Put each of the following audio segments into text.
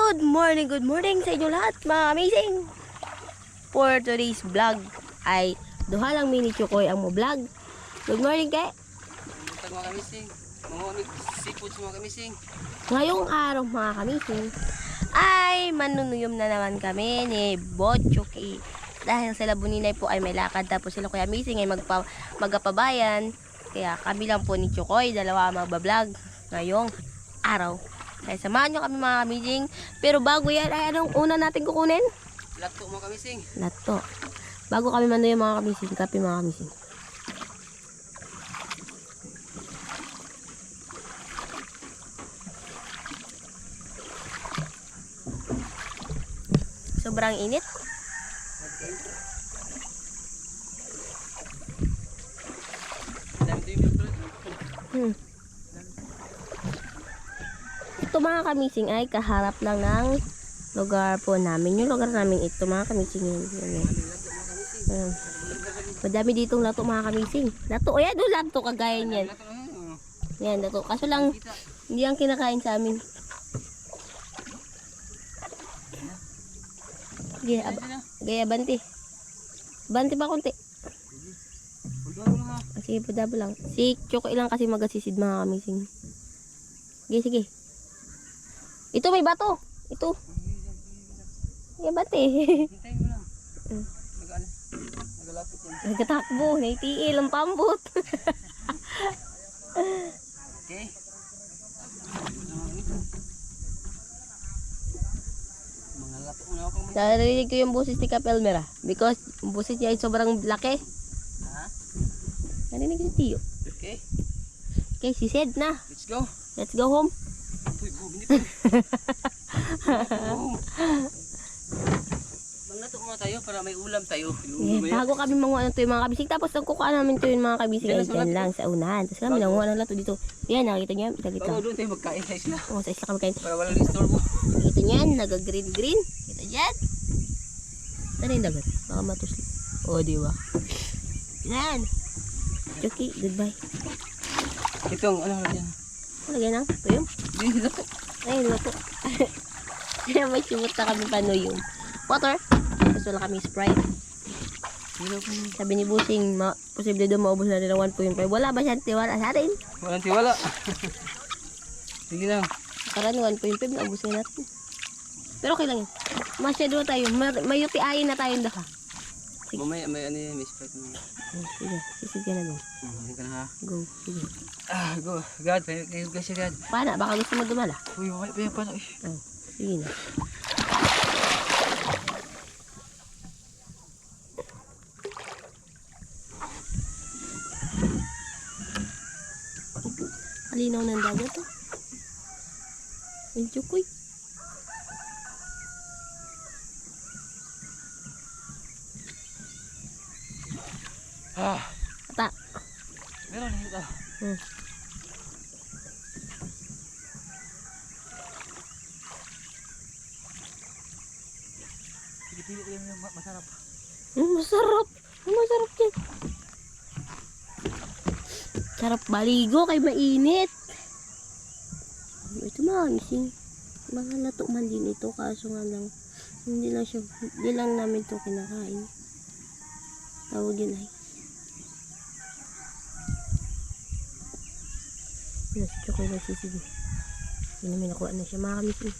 Good morning sa inyo lahat mga amazing. For today's vlog ay duha lang mini Chukoy ang mo vlog. Good morning kay. Mga kamising, mga seafood mga kamising. Ngayong araw mga kamising ay manunuyom na naman kami ni Botchuki. Dahil sila Buninay po ay may lakad, tapos sila Kuya Amazing ay magapabayan. Kaya kami lang po ni Chukoy, dalawa magbablog ngayong araw. Kaya samahan nyo kami mga kamising. Pero bago yan ay anong una natin kukunin? Lato mga kamising. Lato. Bago kami manuyom mga kamising, kape mga kamising. Sobrang init. Ito mga kamising ay kaharap lang ng lugar po namin. Yung lugar namin ito mga kamising. Madami ditong lato mga kamising. Lato, o yan o lato kagaya niyan. Yan, lato. Kaso lang, hindi ang kinakain sa amin. Gaya, banti. Banti pa konti. Sige, pudabo lang. Si Choco ilang kasi magasisid mga kamising. Sige, sige. Ito may bato. Ito. Sige, bati. Hintayin mo lang. Nagalapit yan. Nagkatakbo. Naitiil ang pambot. Okay. Mga lato na ako. Narinig ko yung boses ni Kapelmera. Because yung boses niya ay sobrang laki. Ha? Narinig si Tiyo. Okay. Okay, she said na. Let's go. Let's go home. Uy, hindi pa. Maglato muna tayo para may ulam tayo. Bago kami manguha ng tuyo mga kabisig. Tapos nagkukuha namin tuyo mga kabisig ay dyan lang sa unahan. Tapos kami nanguha ng lato dito. Yan, nakikita niyo. Saglit Bago lang. doon tayo magkain sa isla. Oo, sa isla kami kain. Para walang restore mo. Nakikita niyan, naga-green. Kita dyan. Ano yung dagat? Baka matusli. Oo, diba? Yan. Chucky, goodbye. Itong ano yan. Lagyan ng tuyo. Hindi lato. Ay, lato. Kaya may simot na kami panuyom. Water. Tapos wala kami Sprite. Sabi ni Busing, posible doon maubos na rin ng 1.5. Wala ba siyang tiwala sa atin? Walang tiwala. Sige lang. Karan 1.5 na ubusin natin. Pero okay lang yun. Masyado tayo. Mayuti-ayin na tayong daka. Sige. Mamaya may ano yan, may sprite mo. Sige, sisig ka na doon. Hindi ka na ha. Go, sige. Go. God, kayo kasi God. Paano? Baka gusto mo dumala. Uy, mamaya pa yan, paano? Oh, sige na. Kalinaw ng dagat to. Medyo kuy. Ata. Meron dito. Pili ko yung masarap. Masarap. Masarap yan. Sarap baligo kay mainit. Ito mamising. Mga lato man din ito. Kaso nga lang, hindi lang namin ito kinakain. Tawag yun ay. Si Chokoy nagsisige. Hindi namin nakuha na siya. Mga kamising.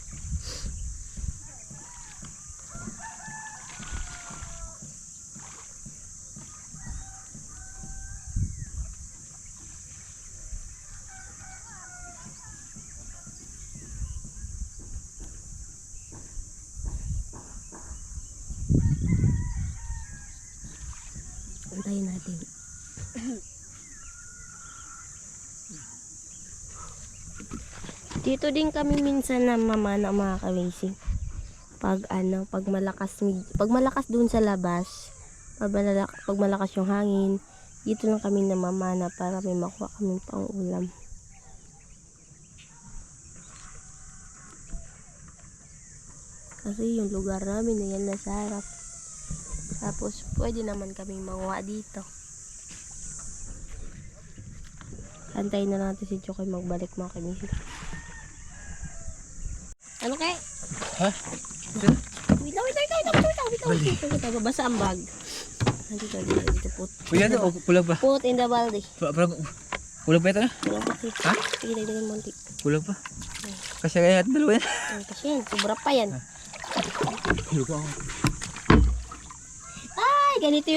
Antayin natin. Dito din kami minsan na mamana mga kamising. Pag malakas doon sa labas, pag malakas yung hangin, dito lang kami namamana para may makuha kami pang ulam. Kasi yung lugar namin na yan nasa harap. Tapos pwede naman kaming manguha dito. Antayin na natin si Chokoy magbalik mga kamising. Ano kay? Ha? Wait lang. Babasa ang bag. Dito, put. Kuya to, kulag pa. Put in the balde. Kulag pa ito na? Kulang pa siya. Ha? Sige, dagdagan mo unti. Kulag pa. Kasi kaya natin dalawa yan. Kasi yan, sobra pa yan. Kulag pa ako. Ay, ganito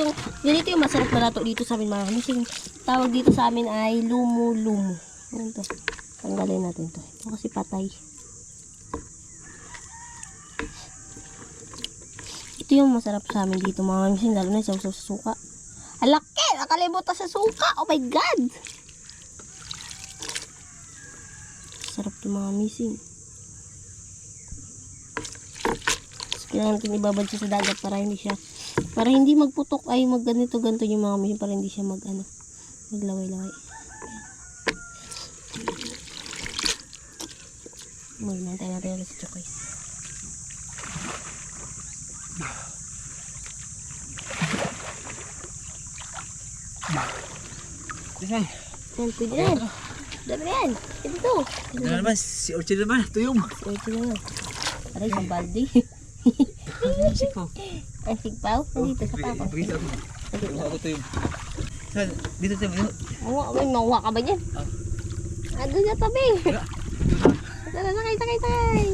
yung masarap na lato dito sa amin mga kamising. Tawag dito sa amin ay lumu-lumu. Ano to? Tanggalin natin to. Ito kasi patay. Ito yung masarap sa amin dito mga kamising. Lalo na sa suka. Alaki! Nakalimutan sa suka! Oh my God! Sarap ito mga kamising. Tapos kailangan natin ibabad siya sa dagat para hindi magputok ay magganito ganito yung mga kamising para hindi siya maglaway-laway. Magintay natin ulit sa chokoy. Isay. Yan, pwede na yan. Dami na yan. Ito. Ano naman, si Orchid naman, tuyong. Ito na yan. Aray, isang balde. Music ko. Ang sigpaw. Nandito sa papa. Pagkita ako. Pagkita ako tuyong. Saan? Dito tayo. Mawa ka ba dyan? Doon na tabi. Tara, sakay.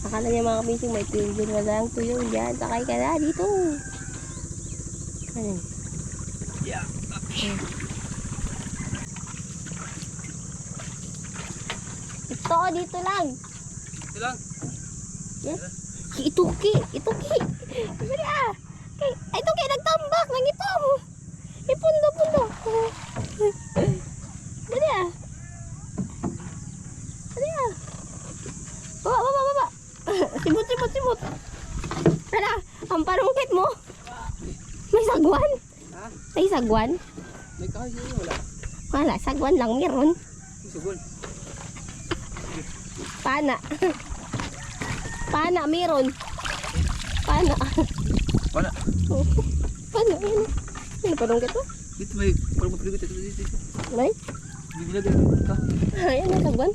Akala niya mga kamising may tuyong. Walang tuyong dyan. Sakay ka na dito. Ano? Yeah. Ito, dito lang. Ito lang. Yes. Ituki. Dali ah. Ay, ituki, nagtambak. Nangitom. Ipundo. Dali ah. Baba. Simot. Tara, ang panungkit mo. May sagwan. Ha? May sagwan. May kahoy yun, wala. Wala, sagwan lang meron. Sugon. Pana meron. Pana. Wala. Pana, meron. Ano pa dong ito? Dito may, parang mapiligot ito dito. May? Bibilag ito. Ayan, may sagwan.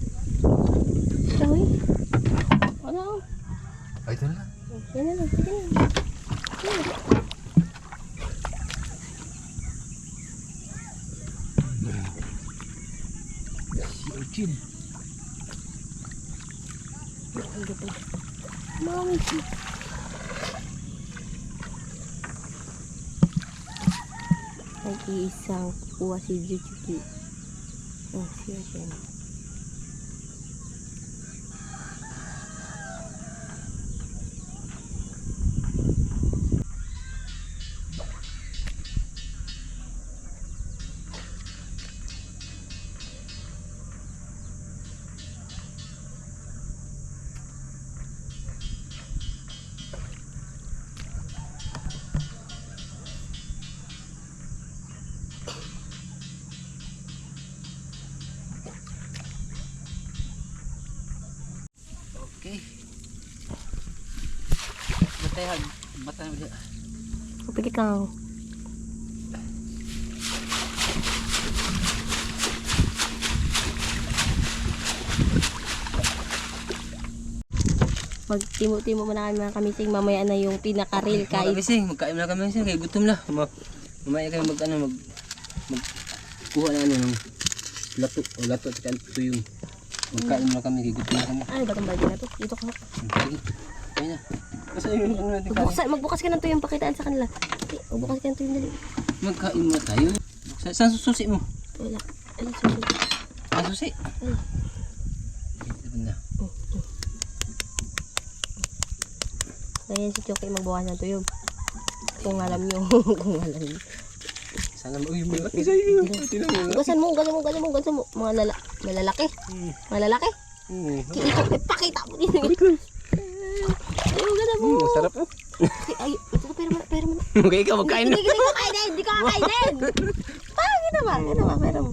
Kahoy. Ano? Ay, ito na. Yan na lang. Sige na. Si Orchid. Mami. Nag-iisang kuha si Jujuki. Oh, siya. Okay. Batayan. Batayan ulit. Kapikit lang ako. Magtimo-timo muna kami mga kamising. Mamaya na yung pinaka-real Mga kain. kamising, magkain na kami kamising. Kaya gutom na. Mamaya kayo kuha na ng lato. O lato at ito yung magkain na kami. Kaya gutom na kami. Ay, batang balde na to. Dito ka. Sige. Kaya na. Kasi yun ano natin kain. Magbukas ka ng tuyong pakitaan sa kanila. Magbukas ka ng tuyong dali. Magkain muna tayo. Saan sususi mo? Wala. Ano susunod? Ang susi? Ito na. Ngayon si Choki magbukas ng tuyong. Kung alam nyo. Kung alam nyo. Sana mo. Uy, malaki sa'yo. Gasan mo. Malalaki. Malalaki. Pakita mo din. Ayaw, gana mo. Masarap po. Ay, ito ka, pera mo. Okay ka, magkain na. Hindi ko kakainin. Hindi ko kakainin. Pangin naman. Pera mo.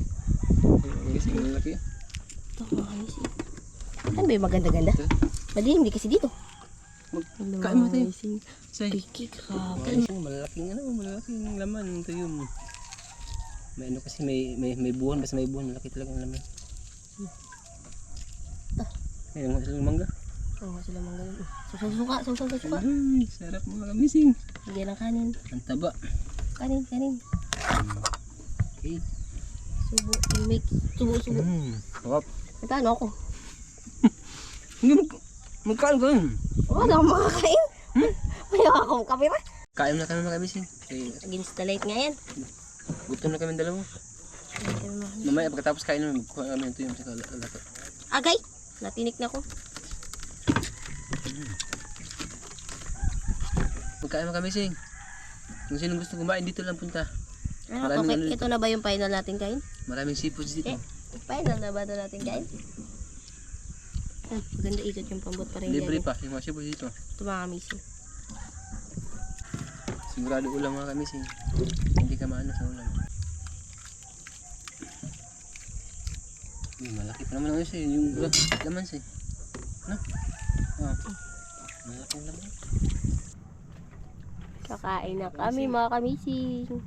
Kasi malaki. Ito, makakayos eh. Ano ba yung maganda-ganda? Madilim, hindi kasi dito. Kain mo tayo. Say. Piki, grabe. Malaking laman. Ito yung may ano kasi may buwan. Basta may buwan. Malaki talaga ang laman. May mga mangga. Oo, sila mga ganun. Suka. Ay, sarap mga kamising. Lagyan ng kanin. Ang taba. Kanin. Okay. Subo. Mix. Subo. Sarap. Ito ano ako? Hindi magkain ka yun. Oo, wala akong makakain. May akong kape pa. Kain na kami mga kamising. Against the light nga yan. Gutom na kami dalawa. Mamaya pagkatapos kain namin, magkuha kami ng tuyong sa lato. Agay! Natinik na ko. Pagkain mga kamising. Kung sino gusto kumain, dito lang punta. Ano, Maraming okay. ano dito. Ito na ba yung final natin kain? Maraming seafoods dito. Final na ba ito natin kain? Maganda ikot yung pambot pa rin. Libre pa, yung mga seafoods dito. Ito mga kamising. Sigurado ulam mga kamising. Hindi ka maano sa ulam. Malaki pa naman ang isa yung laman siya. No? Malaki ang laman. Kakain na kami mga kamising.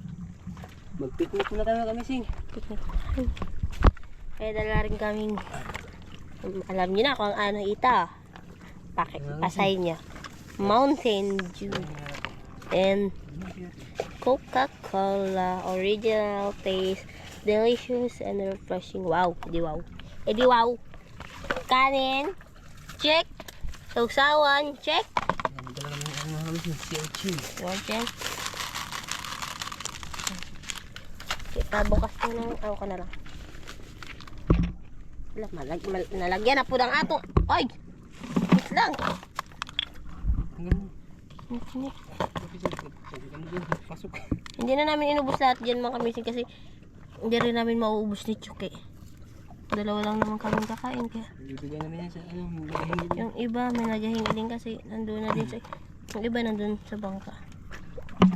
Mag-picnic muna tayo mga kamising. Picnic. Kaya dala rin kaming, alam niyo na kung ano ito. Pasay niya. Mountain Dew. And Coca-Cola. Original taste. Delicious and refreshing. Wow. Edi wow. Edi wow. Kanin. Check. Sausawan. Check. Magdala kami ng mga kamising. Siya-chin. Watch. Kita bukas ko ng ako ka na lang. Nalagyan na po ng ato. Ay! Wait lang. Pasok. Hindi na namin inubos lahat dyan mga kamising kasi hindi rin namin mauubos ni Chuke. Dalawa lang naman kami kakain kaya. Ibigay namin yan sa ano. Yung iba may naghahingi din kasi nandun na din sa... Yung iba nandun sa bangka.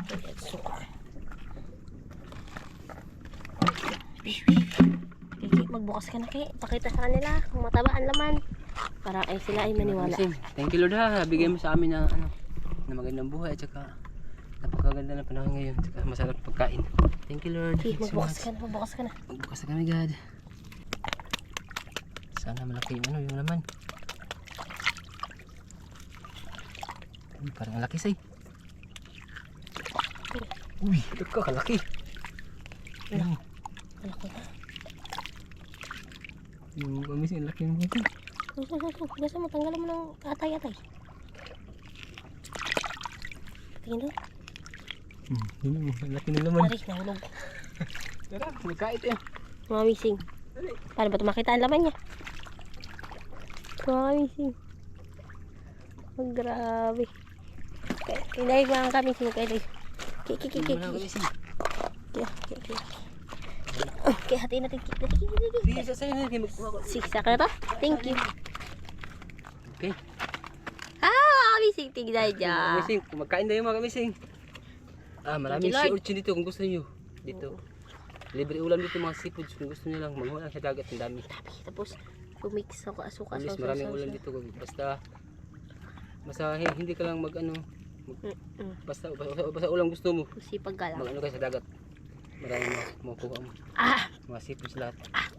Kaya suka. Kiki, magbukas ka na kay. Pakita sa kanila kung mataba ang laman. Para ay sila ay maniwala. Thank you Lord ha. Bigay mo sa amin na ano, na magandang buhay at saka napakaganda ng panahon ngayon at saka masarap pagkain. Thank you Lord. Kiki, magbukas ka na. Magbukas ka na. Magbukas na kami God. Sana malaki yung ano yung laman. Parang malaki say. Uy, ito ka kalaki. Malaki na. Yung kamising laki ng ito. Gasa mo, tanggalan mo ng atay-atay. Tingin doon. Yun yung laki ng laman. Aray, nahulog. Tara, magkait yan. Mga mising. Paano ba ito makita ang laman niya? Mga mising. Oh, grabe. Kinahig mga kamising. Kiki. Okay, hatiin natin. Sige, sasayin na. Magkuha ko. Siksa ka na to? Thank you. Okay. Mga kamising. Tignan dyan. Kamising, kumakain tayo mga kamising. Maraming Thank you, sea Lord. urchin dito kung gusto niyo. Dito. Libre ulam dito mga seafoods kung gusto niyo lang. Maghuha lang sa dagat, ang dami. Tapos, pumix ako asuka. Alis maraming ulam dito. Basta hindi ka lang basta ulam gusto mo. Sipag ka lang. Mag-ano ka sa dagat. Maraming makukuha mo. Mga seafoods lahat.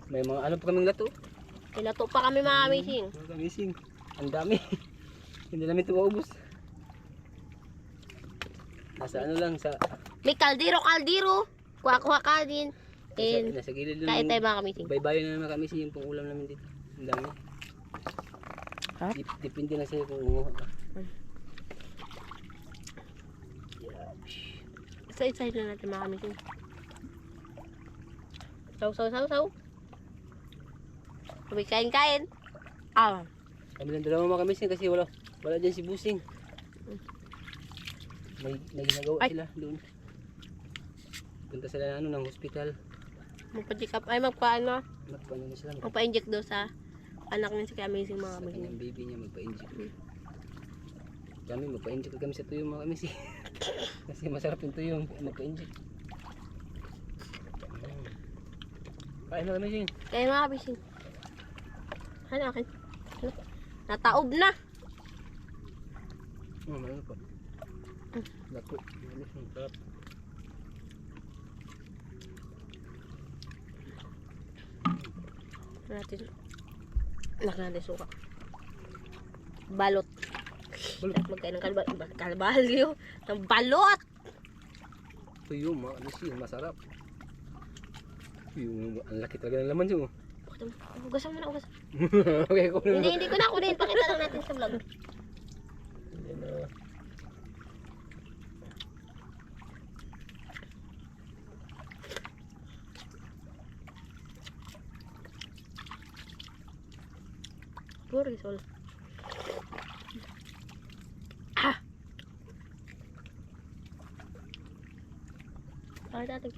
May mga ano pa kaming lato. Pinato pa kami mga kamising. Mga kamising. Ang dami. Hindi namin ito maubos. Nasa ano lang sa May kaldero. Kuha ka din. And, nasa gilid lang. kain tayo mga kamising. Baybayin na naman kami yung pang ulam namin dito. Ang dami. Ha? Depende lang sa'yo kung umuha ka. Side na natin mga kamising. Saw. Kami kain. Kami lang dalawa mga kamising kasi wala dyan si Busing. May ginagawa sila doon. Punta sila ng hospital. Magpa-check up. Ay, magpa-ano? Magpaano na sila. Magpa-inject daw sa anak niya si Kamising mga Sa kamising. kanyang baby niya magpa-inject. Kami magpa-inject kami sa tuyong mga kamising. Kasi masarap yung tuyong magpa-inject. Kain na kamising. Kaya mga kamising. Ano akin? Nataob na. Ano pa? Lako. Sarap. Natin. Natin suka. Balot. Balot. Sarap magkain ng kalbalyo. Ng balot! Tuyo, ano siya, masarap. Yung ang laki talaga ng laman siya. Ugasan mo na, ugasan. Okay, ko na. Hindi ko na kunin. Pakita lang natin sa vlog. Puro isol. Ah! Pakita natin.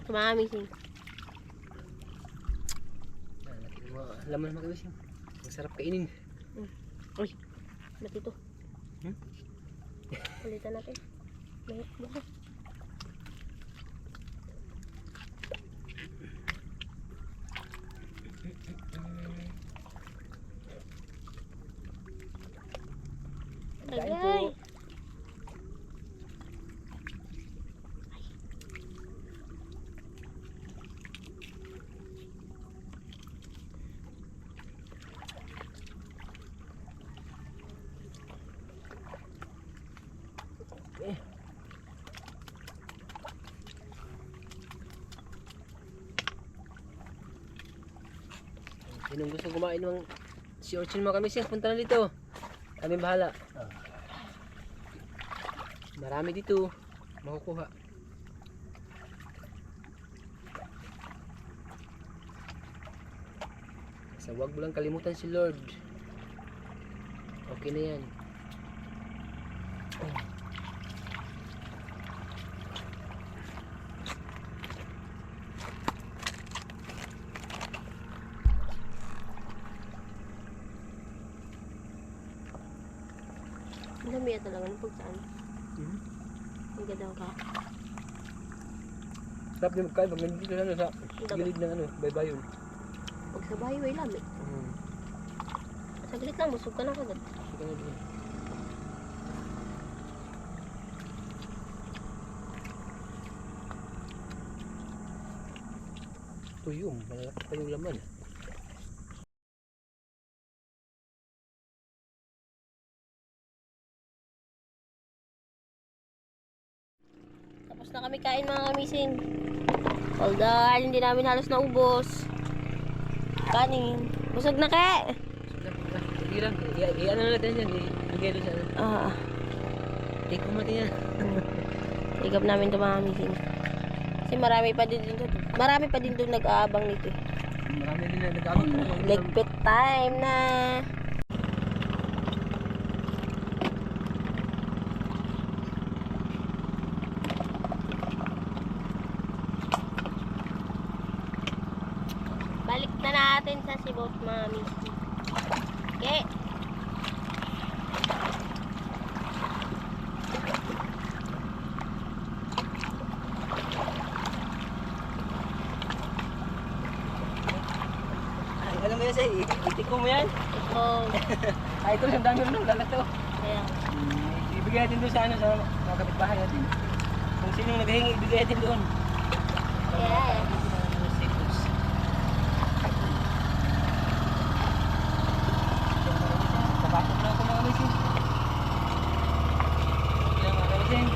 Tumami sing. Laki ng mga laman ng mga kabising. Masarap kainin. Uy, ba't ito? Hmm? Ulitan natin. Mahit bukas. Kain po. Tagay. Eh. Sinong gusto kumain ng sea urchin mga kamising, punta na dito. Kami bahala. Marami dito makukuha. Sa wag mo lang kalimutan si Lord. Okay na yan. Ang dami talaga ng pagsaan. Ang ganda ka. Sarap din magkain pag nandito sa, sa gilid ng baybayon. Pag sa bahay, may lamig. Saglit lang, busog ka na kagad. Sige na doon. Tuyong, malalaki pa yung laman. Tapos na kami kain mga kamising. Although, hindi namin halos naubos. Kanin. Busog na ka. Sige lang, i-ano na natin yan, i-bigay doon sa ano. Take mo natin yan. Igap namin ito mga kamising. Kasi marami pa din doon nag-aabang nito. Marami din na nag-abang. Legpit time na. Balik na natin sa Sibot Mami. Okay. Alam mo yan siya, itik mo yan. Ito. Ay, ito ang dami ng dagat to. Ayan. Ibigay natin doon sa sa mga kapitbahay natin. Kung sino naghihingi, ibigay natin doon. Yeah. Seafoods. Papasok na ako mga kamising. Yan mga kamising.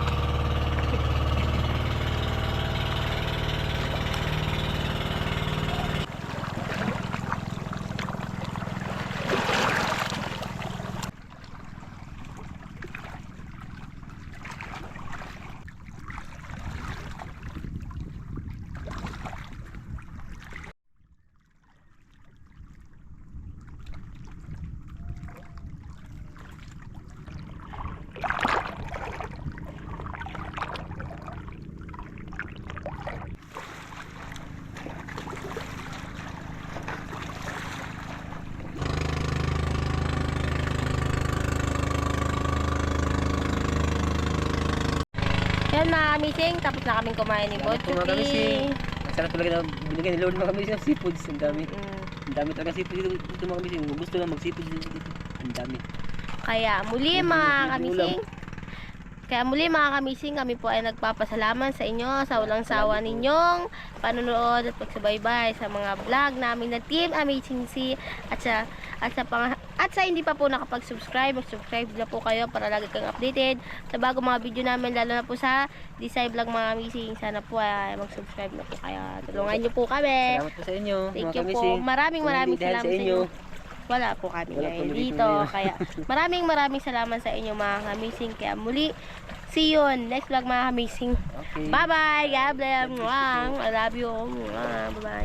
Yan mga kamising, tapos na kaming kumain ni Salamat po, mga kamising. Bochuki. Ang sarap talaga na binigay ni Lord mga kamising ng seafoods. Ang dami. Mm. Ang dami talaga seafood dito mga kamising. Kung gusto lang mag-seafood dito. Ang dami. Kaya muli mga Ulam. kamising, Kaya muli mga kamising, kami po ay nagpapasalamat sa inyo sa walang sawa ninyong panonood at pagsubaybay sa mga vlog namin na Team Amazing C at sa hindi pa po nakapag-subscribe, mag-subscribe na po kayo para lagi kang updated sa bago mga video namin, lalo na po sa Design Vlog mga kamising. Sana po ay mag-subscribe na po kayo. Tulungan niyo po kami. Salamat po sa inyo. Thank mga you po. kamising. Maraming Kung salamat hindi dahil sa inyo. Wala po kami Wala po ngayon dito dito. ngayon. Kaya maraming salamat sa inyo mga kamising. Kaya muli, see you on next vlog mga kamising. Okay. Bye bye. God bless. I love you. Bye bye.